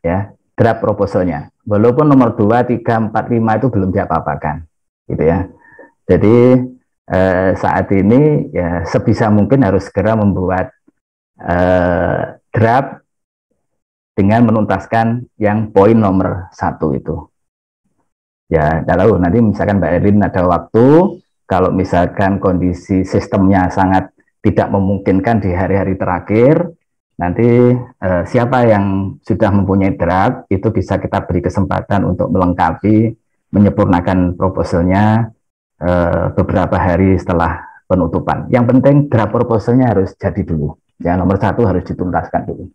ya draft proposalnya. Walaupun nomor 2, 3, 4, 5 itu belum diapa-apakan, gitu ya. Jadi saat ini ya sebisa mungkin harus segera membuat draft dengan menuntaskan yang poin nomor 1 itu. Ya, tidak tahu nanti misalkan Mbak Erin ada waktu, kalau misalkan kondisi sistemnya sangat tidak memungkinkan di hari-hari terakhir, nanti siapa yang sudah mempunyai draft itu bisa kita beri kesempatan untuk melengkapi, menyempurnakan proposalnya beberapa hari setelah penutupan. Yang penting draft proposalnya harus jadi dulu. Ya, nomor 1 harus dituntaskan dulu.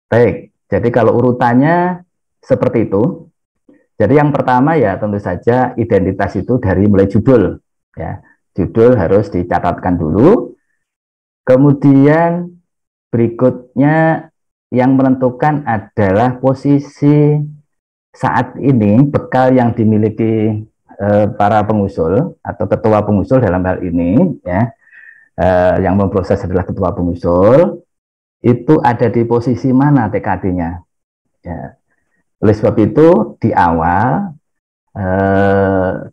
Baik, jadi kalau urutannya seperti itu. Jadi yang pertama ya tentu saja identitas itu dari mulai judul. Ya, judul harus dicatatkan dulu. Kemudian berikutnya yang menentukan adalah posisi saat ini bekal yang dimiliki para pengusul atau ketua pengusul dalam hal ini ya, yang memproses adalah ketua pengusul, itu ada di posisi mana TKD-nya. Ya. Oleh sebab itu di awal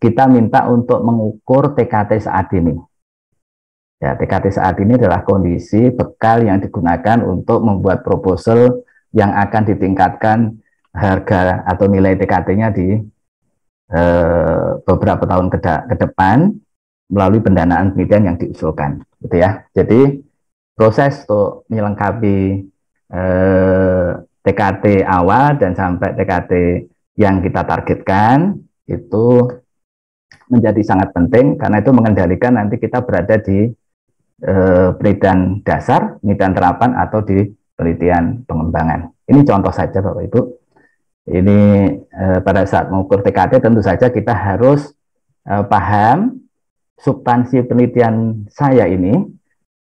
kita minta untuk mengukur TKT saat ini. Ya, TKT saat ini adalah kondisi bekal yang digunakan untuk membuat proposal yang akan ditingkatkan harga atau nilai TKT-nya di beberapa tahun ke depan melalui pendanaan penelitian yang diusulkan, gitu ya. Jadi proses untuk melengkapi TKT awal dan sampai TKT yang kita targetkan itu menjadi sangat penting karena itu mengendalikan nanti kita berada di penelitian dasar, penelitian terapan atau di penelitian pengembangan. Ini contoh saja Bapak Ibu. Ini pada saat mengukur TKT tentu saja kita harus paham substansi penelitian saya ini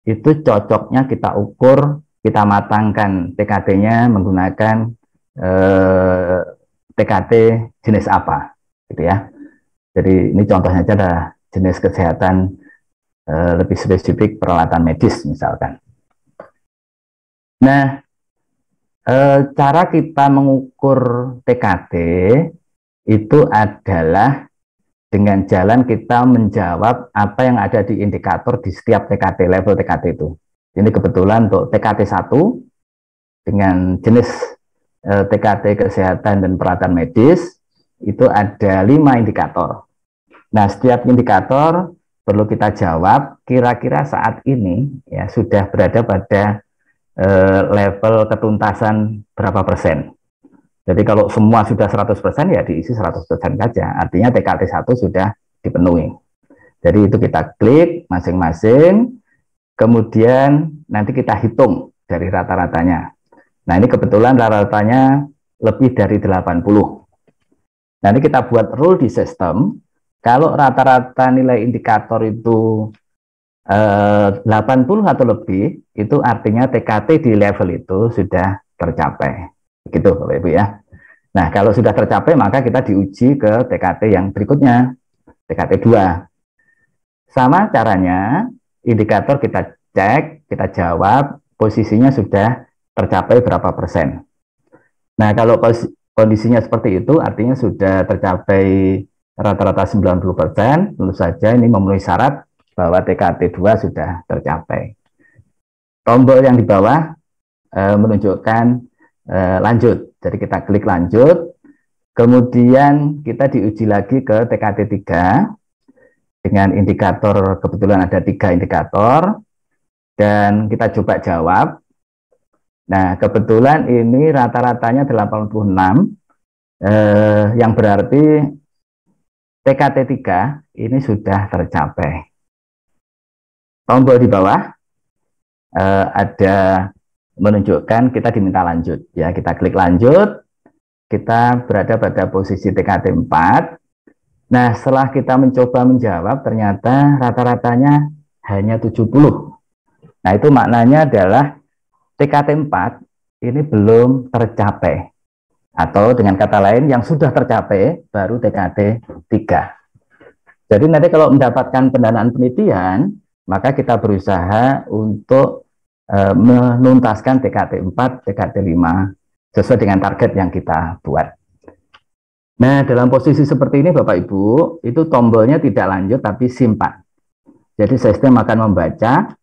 itu cocoknya kita ukur, kita matangkan TKT-nya menggunakan TKT jenis apa, gitu ya. Jadi ini contohnya saja adalah jenis kesehatan lebih spesifik peralatan medis misalkan. Nah, cara kita mengukur TKT itu adalah dengan jalan kita menjawab apa yang ada di indikator di setiap TKT, level TKT itu. Ini kebetulan untuk TKT 1 dengan jenis TKT kesehatan dan peralatan medis itu ada 5 indikator. Nah, setiap indikator perlu kita jawab kira-kira saat ini ya sudah berada pada level ketuntasan berapa persen. Jadi kalau semua sudah 100% ya diisi 100% saja. Artinya TKT 1 sudah dipenuhi. Jadi itu kita klik masing-masing, kemudian nanti kita hitung dari rata-ratanya. Nah ini kebetulan rata-ratanya lebih dari 80. Nanti kita buat rule di sistem, kalau rata-rata nilai indikator itu 80 atau lebih, itu artinya TKT di level itu sudah tercapai. Begitu Bapak Ibu ya. Nah kalau sudah tercapai maka kita diuji ke TKT yang berikutnya, TKT 2. Sama caranya, indikator kita cek, kita jawab, posisinya sudah tercapai berapa persen. Nah kalau kondisinya seperti itu artinya sudah tercapai rata-rata 90%, tentu saja ini memenuhi syarat bahwa TKT 2 sudah tercapai. Tombol yang di bawah menunjukkan lanjut. Jadi kita klik lanjut, kemudian kita diuji lagi ke TKT 3 dengan indikator, kebetulan ada 3 indikator, dan kita coba jawab. Nah, kebetulan ini rata-ratanya 86, yang berarti TKT 3 ini sudah tercapai. Tombol di bawah ada menunjukkan kita diminta lanjut. Ya, kita klik lanjut, kita berada pada posisi TKT 4. Nah, setelah kita mencoba menjawab, ternyata rata-ratanya hanya 70. Nah, itu maknanya adalah TKT 4 ini belum tercapai. Atau dengan kata lain, yang sudah tercapai baru TKT 3. Jadi nanti kalau mendapatkan pendanaan penelitian, maka kita berusaha untuk menuntaskan TKT 4, TKT 5, sesuai dengan target yang kita buat. Nah, dalam posisi seperti ini Bapak Ibu, itu tombolnya tidak lanjut tapi simpan. Jadi sistem akan membaca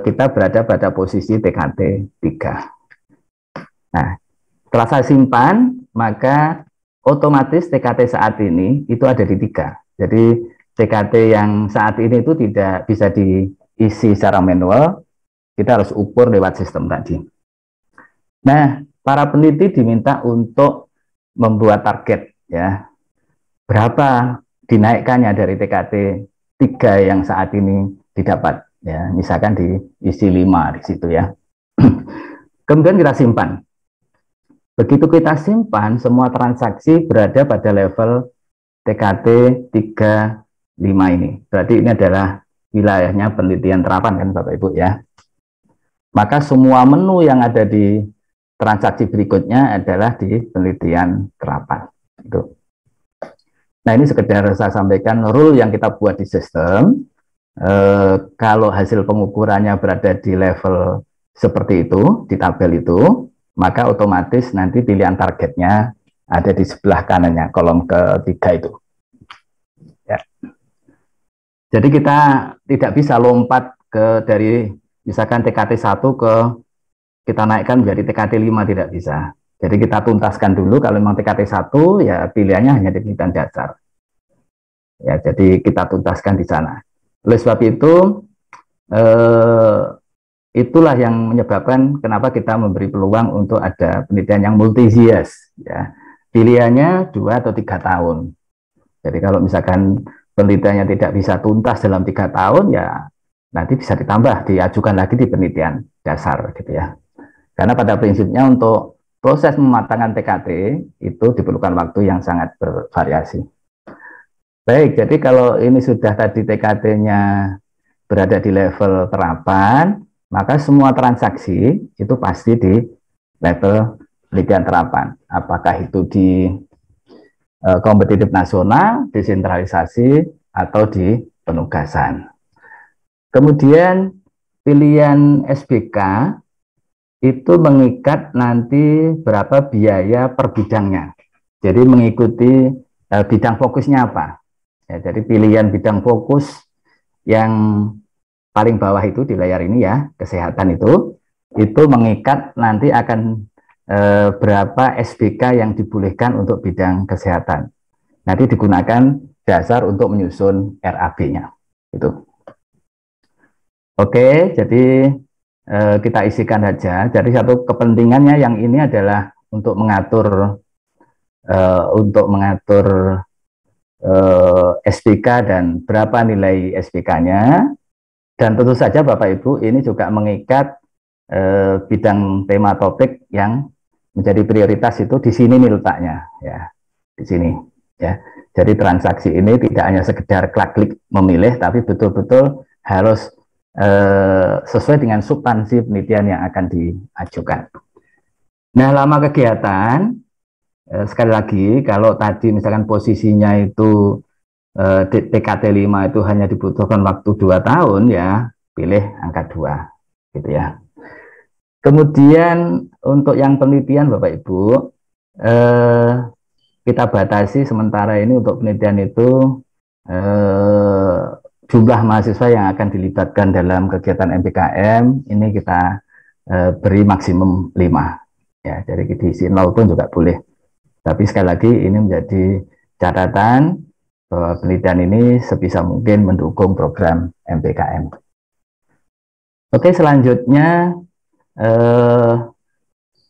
kita berada pada posisi TKT 3. Nah, setelah saya simpan, maka otomatis TKT saat ini itu ada di 3. Jadi TKT yang saat ini itu tidak bisa diisi secara manual, kita harus ukur lewat sistem tadi. Nah, para peneliti diminta untuk membuat target ya. Berapa dinaikkannya dari TKT 3 yang saat ini didapat ya. Misalkan diisi 5 di situ ya. Kemudian kita simpan. Begitu kita simpan, semua transaksi berada pada level TKT 35 ini. Berarti ini adalah wilayahnya penelitian terapan kan Bapak Ibu ya. Maka semua menu yang ada di transaksi berikutnya adalah di penelitian terapan. Itu. Nah, ini sekedar saya sampaikan rule yang kita buat di sistem. Kalau hasil pengukurannya berada di level seperti itu, di tabel itu, maka otomatis nanti pilihan targetnya ada di sebelah kanannya, kolom ketiga itu. Ya. Jadi kita tidak bisa lompat dari misalkan TKT 1 kita naikkan menjadi TKT 5, tidak bisa. Jadi kita tuntaskan dulu, kalau memang TKT 1 ya pilihannya hanya di penelitian dasar. Ya, jadi kita tuntaskan di sana. Oleh sebab itu, itulah yang menyebabkan kenapa kita memberi peluang untuk ada penelitian yang multi-years. Ya. Pilihannya 2 atau 3 tahun. Jadi kalau misalkan penelitiannya tidak bisa tuntas dalam 3 tahun, ya nanti bisa ditambah, diajukan lagi di penelitian dasar gitu ya. Karena pada prinsipnya untuk proses mematangkan TKT itu diperlukan waktu yang sangat bervariasi. Baik, jadi kalau ini sudah tadi TKT-nya berada di level terapan, maka semua transaksi itu pasti di level penelitian terapan. Apakah itu di kompetitif nasional, desentralisasi, atau di penugasan. Kemudian pilihan SBK itu mengikat nanti berapa biaya per bidangnya. Jadi mengikuti bidang fokusnya apa. Ya, jadi pilihan bidang fokus yang paling bawah itu di layar ini ya, kesehatan itu mengikat nanti akan berapa SBK yang dibolehkan untuk bidang kesehatan. Nanti digunakan dasar untuk menyusun RAB-nya. Itu. Oke, jadi kita isikan saja. Jadi satu kepentingannya yang ini adalah untuk mengatur SPK dan berapa nilai SPK-nya. Dan tentu saja Bapak Ibu ini juga mengikat bidang tema topik yang menjadi prioritas itu di sini nih letaknya ya, di sini ya. Jadi transaksi ini tidak hanya sekedar klik memilih, tapi betul-betul harus sesuai dengan substansi penelitian yang akan diajukan. Nah, lama kegiatan sekali lagi, kalau tadi misalkan posisinya itu TKT 5 itu hanya dibutuhkan waktu 2 tahun ya, pilih angka 2 gitu ya. Kemudian untuk yang penelitian Bapak Ibu, kita batasi sementara ini untuk penelitian itu jumlah mahasiswa yang akan dilibatkan dalam kegiatan MPKM ini kita beri maksimum 5 ya, jadi diisi 0 pun juga boleh. Tapi sekali lagi ini menjadi catatan bahwa penelitian ini sebisa mungkin mendukung program MPKM. Oke, selanjutnya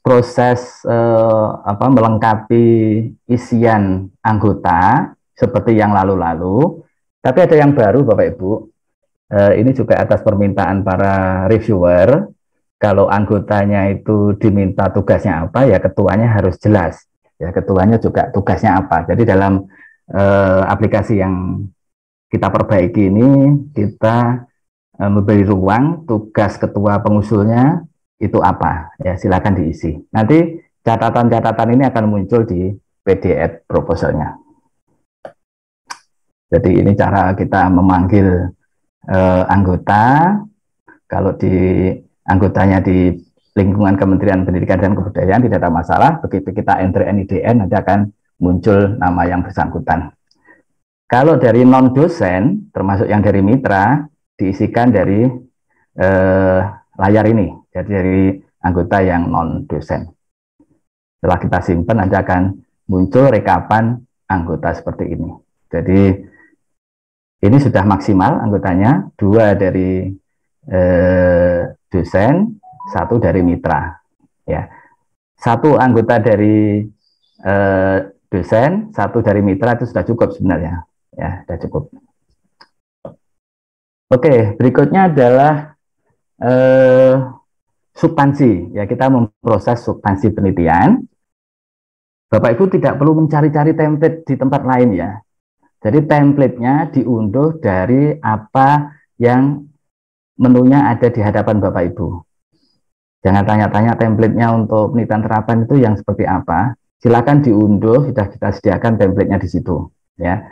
proses melengkapi isian anggota seperti yang lalu-lalu. Tapi ada yang baru Bapak Ibu, ini juga atas permintaan para reviewer. Kalau anggotanya itu diminta tugasnya apa, ya ketuanya harus jelas. Ya, ketuanya juga tugasnya apa. Jadi dalam aplikasi yang kita perbaiki ini, kita memberi ruang tugas ketua pengusulnya itu apa. Ya, silakan diisi. Nanti catatan-catatan ini akan muncul di PDF proposalnya. Jadi ini cara kita memanggil anggota. Kalau anggotanya di lingkungan Kementerian Pendidikan dan Kebudayaan tidak ada masalah. Begitu kita enter NIDN nanti akan muncul nama yang bersangkutan. Kalau dari non-dosen, termasuk yang dari mitra, diisikan dari layar ini, jadi dari anggota yang non-dosen. Setelah kita simpan, nanti akan muncul rekapan anggota seperti ini. Jadi ini sudah maksimal anggotanya, 2 dari dosen, 1 dari mitra. Ya, 1 anggota dari dosen, 1 dari mitra itu sudah cukup sebenarnya. Ya, sudah cukup. Oke, berikutnya adalah substansi. Ya, kita memproses substansi penelitian. Bapak Ibu tidak perlu mencari-cari template di tempat lain ya. Jadi template-nya diunduh dari apa yang menunya ada di hadapan Bapak Ibu. Jangan tanya-tanya template-nya untuk penelitian terapan itu yang seperti apa. Silakan diunduh, sudah kita sediakan template-nya di situ. Ya,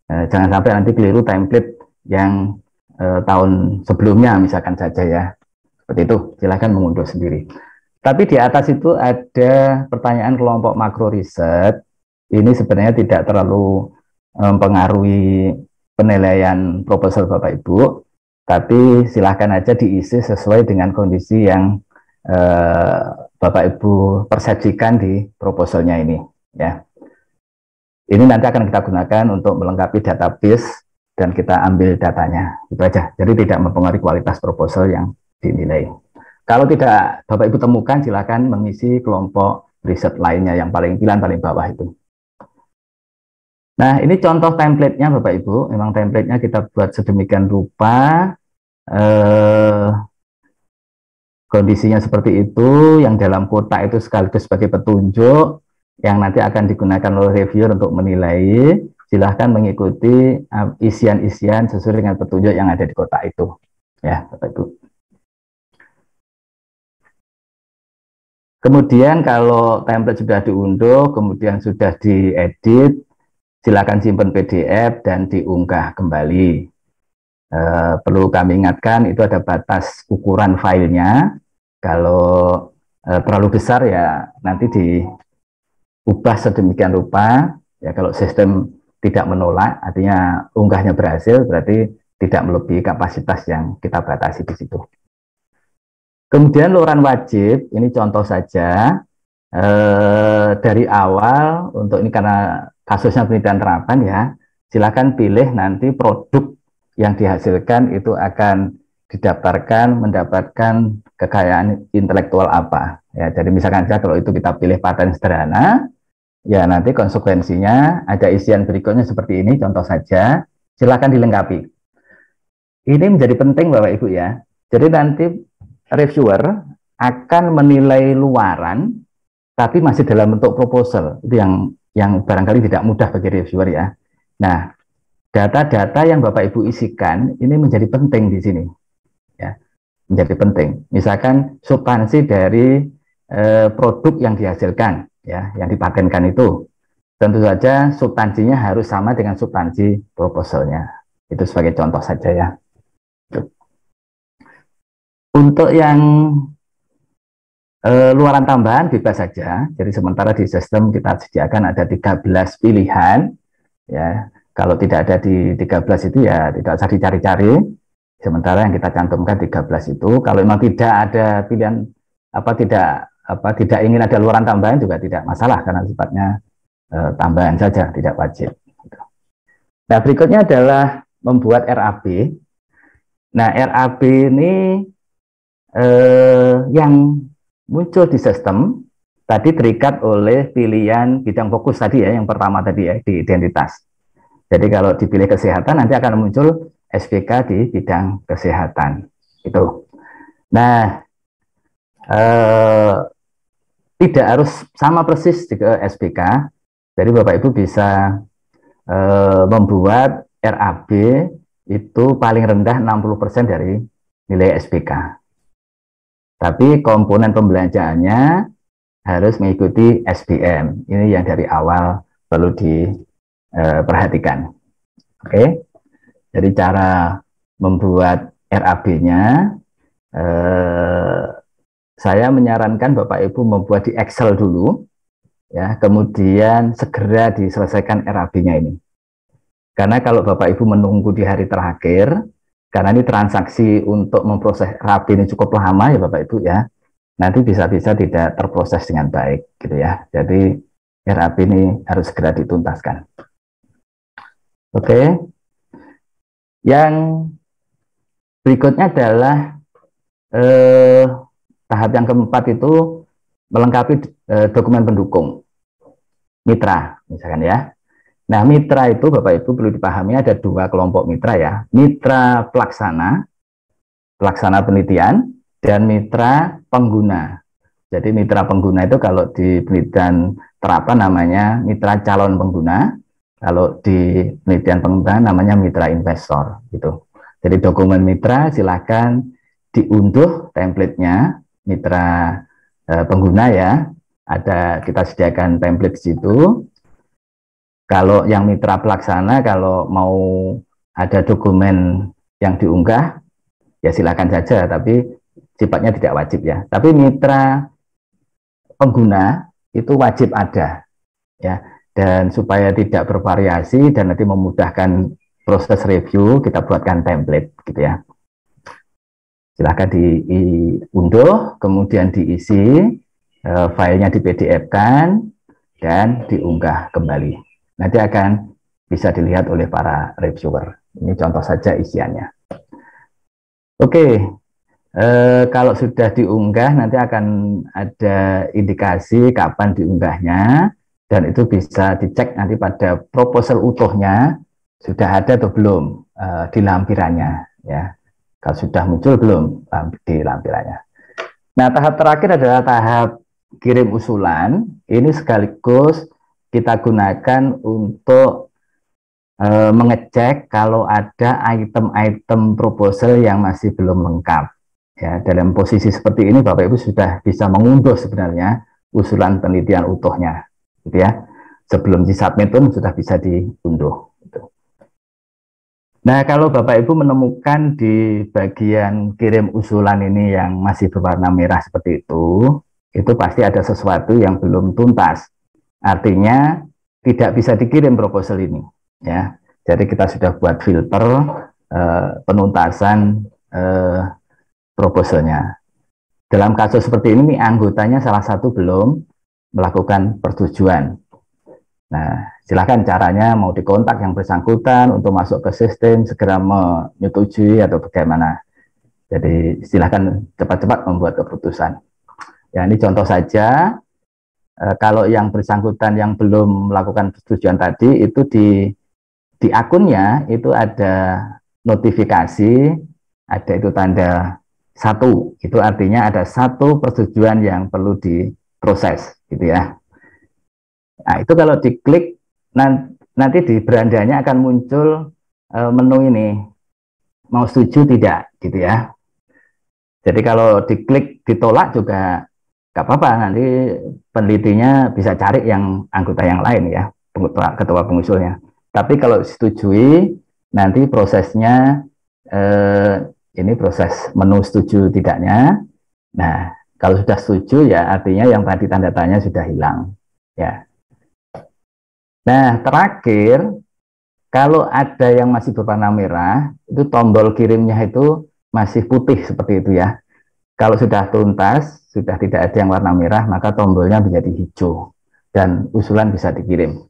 jangan sampai nanti keliru template yang tahun sebelumnya misalkan saja ya. Seperti itu, silakan mengunduh sendiri. Tapi di atas itu ada pertanyaan kelompok makro riset. Ini sebenarnya tidak terlalu mempengaruhi penilaian proposal Bapak Ibu, tapi silahkan aja diisi sesuai dengan kondisi yang Bapak Ibu persepsikan di proposalnya ini. Ya, ini nanti akan kita gunakan untuk melengkapi database dan kita ambil datanya. Itu aja. Jadi tidak mempengaruhi kualitas proposal yang dinilai. Kalau tidak Bapak Ibu temukan, silakan mengisi kelompok riset lainnya yang pilihan paling bawah itu. Nah, ini contoh template-nya Bapak Ibu. Memang template-nya kita buat sedemikian rupa. Kondisinya seperti itu, yang dalam kotak itu sekaligus sebagai petunjuk, yang nanti akan digunakan oleh reviewer untuk menilai. Silahkan mengikuti isian-isian sesuai dengan petunjuk yang ada di kotak itu. Ya, Bapak Ibu. Kemudian kalau template sudah diunduh, kemudian sudah diedit, silakan simpan PDF dan diunggah kembali. Perlu kami ingatkan, itu ada batas ukuran filenya. Kalau terlalu besar ya nanti diubah sedemikian rupa. Ya kalau sistem tidak menolak, artinya unggahnya berhasil, berarti tidak melebihi kapasitas yang kita batasi di situ. Kemudian luaran wajib, ini contoh saja, dari awal, untuk ini karena kasusnya penelitian terapan ya, silakan pilih nanti produk yang dihasilkan itu akan didaftarkan mendapatkan kekayaan intelektual apa. Ya, jadi misalkan saja kalau itu kita pilih paten sederhana, ya nanti konsekuensinya ada isian berikutnya seperti ini, contoh saja, silakan dilengkapi. Ini menjadi penting Bapak Ibu ya, jadi nanti reviewer akan menilai luaran, tapi masih dalam bentuk proposal. Itu yang barangkali tidak mudah bagi reviewer ya. Nah, data-data yang Bapak Ibu isikan ini menjadi penting di sini. Ya, menjadi penting. Misalkan substansi dari produk yang dihasilkan, ya, yang dipatenkan itu, tentu saja substansinya harus sama dengan substansi proposalnya. Itu sebagai contoh saja ya. Untuk yang luaran tambahan bebas saja. Jadi sementara di sistem kita sediakan ada 13 pilihan. Ya, kalau tidak ada di 13 itu ya tidak usah dicari-cari. Sementara yang kita cantumkan 13 itu, kalau memang tidak ada pilihan tidak ingin ada luaran tambahan juga tidak masalah karena sifatnya tambahan saja, tidak wajib. Nah, berikutnya adalah membuat RAB. Nah, RAB ini yang muncul di sistem tadi terikat oleh pilihan bidang fokus tadi ya, yang pertama tadi ya, di identitas. Jadi kalau dipilih kesehatan nanti akan muncul SPK di bidang kesehatan itu. Nah, tidak harus sama persis di SPK. Jadi Bapak Ibu bisa membuat RAB itu paling rendah 60% dari nilai SPK. Tapi komponen pembelanjaannya harus mengikuti SBM. Ini yang dari awal perlu diperhatikan. Oke, jadi cara membuat RAB-nya, saya menyarankan Bapak Ibu membuat di Excel dulu. ya, kemudian segera diselesaikan RAB-nya ini. Karena kalau Bapak Ibu menunggu di hari terakhir, karena ini transaksi untuk memproses RAB ini cukup lama ya Bapak Ibu ya, nanti bisa-bisa tidak terproses dengan baik gitu ya. Jadi RAB ini harus segera dituntaskan. Oke. Yang berikutnya adalah tahap yang keempat itu melengkapi dokumen pendukung mitra misalkan ya. Nah, mitra itu Bapak Ibu perlu dipahami ada dua kelompok mitra ya. Mitra pelaksana, pelaksana penelitian, dan mitra pengguna. Jadi mitra pengguna itu kalau di penelitian terapan namanya mitra calon pengguna, kalau di penelitian pengembangan namanya mitra investor gitu. Jadi dokumen mitra silakan diunduh template-nya mitra pengguna ya. Ada kita sediakan template di situ. Kalau yang mitra pelaksana, kalau mau ada dokumen yang diunggah, ya silakan saja, tapi sifatnya tidak wajib ya. Tapi mitra pengguna itu wajib ada, ya. Dan supaya tidak bervariasi dan nanti memudahkan proses review, kita buatkan template, gitu ya. Silakan diunduh, kemudian diisi, filenya di PDF-kan, dan diunggah kembali. Nanti akan bisa dilihat oleh para reviewer. Ini contoh saja isiannya. Oke, kalau sudah diunggah nanti akan ada indikasi kapan diunggahnya, dan itu bisa dicek nanti pada proposal utuhnya sudah ada atau belum di lampirannya ya. Kalau sudah muncul belum di lampirannya. Nah, tahap terakhir adalah tahap kirim usulan. Ini sekaligus kita gunakan untuk mengecek kalau ada item-item proposal yang masih belum lengkap. Ya, dalam posisi seperti ini Bapak Ibu sudah bisa mengunduh sebenarnya usulan penelitian utuhnya, gitu ya. Sebelum disubmit pun sudah bisa diunduh. Gitu. Nah, kalau Bapak Ibu menemukan di bagian kirim usulan ini yang masih berwarna merah seperti itu pasti ada sesuatu yang belum tuntas. Artinya tidak bisa dikirim proposal ini, ya. Jadi kita sudah buat filter penuntasan proposalnya. Dalam kasus seperti ini, anggotanya salah satu belum melakukan persetujuan. Nah, silakan caranya mau dikontak yang bersangkutan untuk masuk ke sistem, segera menyetujui atau bagaimana. Jadi silakan cepat-cepat membuat keputusan. Ya, ini contoh saja. Kalau yang bersangkutan yang belum melakukan persetujuan tadi itu di akunnya itu ada notifikasi, ada itu tanda 1, itu artinya ada 1 persetujuan yang perlu diproses gitu ya. Nah, itu kalau diklik nanti di berandanya akan muncul menu ini, mau setuju tidak gitu ya. Jadi kalau diklik ditolak juga nggak apa-apa, nanti penelitinya bisa cari yang anggota yang lain ya, ketua pengusulnya. Tapi kalau setujui, nanti prosesnya ini proses menu setuju tidaknya. Nah, kalau sudah setuju ya artinya yang tadi tanda tanya sudah hilang ya. Nah, terakhir kalau ada yang masih berwarna merah, itu tombol kirimnya itu masih putih seperti itu ya. Kalau sudah tuntas, sudah tidak ada yang warna merah, maka tombolnya menjadi hijau dan usulan bisa dikirim.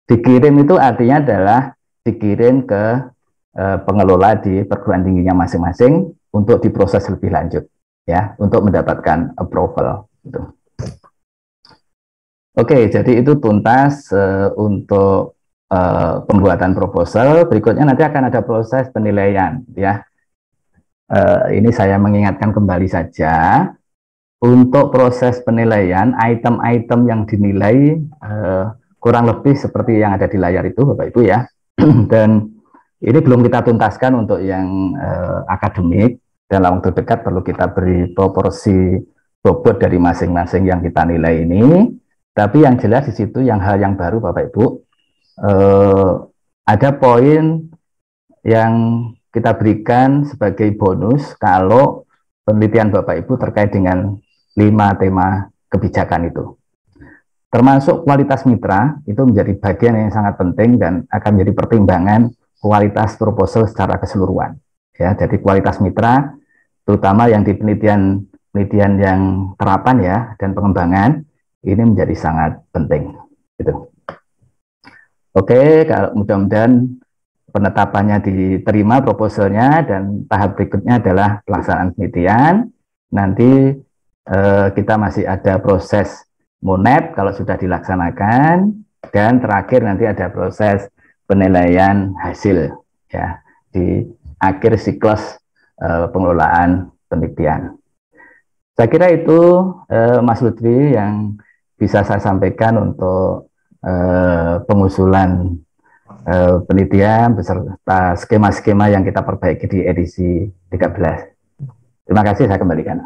Dikirim itu artinya adalah dikirim ke pengelola di perguruan tingginya masing-masing untuk diproses lebih lanjut, ya, untuk mendapatkan approval. Gitu. Oke, jadi itu tuntas untuk pembuatan proposal. Berikutnya nanti akan ada proses penilaian, ya. Ini saya mengingatkan kembali saja, untuk proses penilaian, item-item yang dinilai kurang lebih seperti yang ada di layar itu, Bapak Ibu ya. Dan ini belum kita tuntaskan untuk yang akademik, dalam waktu dekat perlu kita beri proporsi bobot dari masing-masing yang kita nilai ini. Tapi yang jelas di situ yang hal yang baru Bapak Ibu, ada poin yang kita berikan sebagai bonus kalau penelitian Bapak Ibu terkait dengan 5 tema kebijakan itu. Termasuk kualitas mitra itu menjadi bagian yang sangat penting dan akan menjadi pertimbangan kualitas proposal secara keseluruhan. Ya, jadi kualitas mitra, terutama yang di penelitian yang terapan ya dan pengembangan, ini menjadi sangat penting. Gitu. Oke, kalau mudah-mudahan penetapannya diterima proposalnya dan tahap berikutnya adalah pelaksanaan penelitian. Nanti kita masih ada proses monep kalau sudah dilaksanakan, dan terakhir nanti ada proses penilaian hasil ya di akhir siklus pengelolaan penelitian. Saya kira itu Mas Lutfi yang bisa saya sampaikan untuk pengusulan penelitian beserta skema-skema yang kita perbaiki di edisi 13. Terima kasih, saya kembalikan.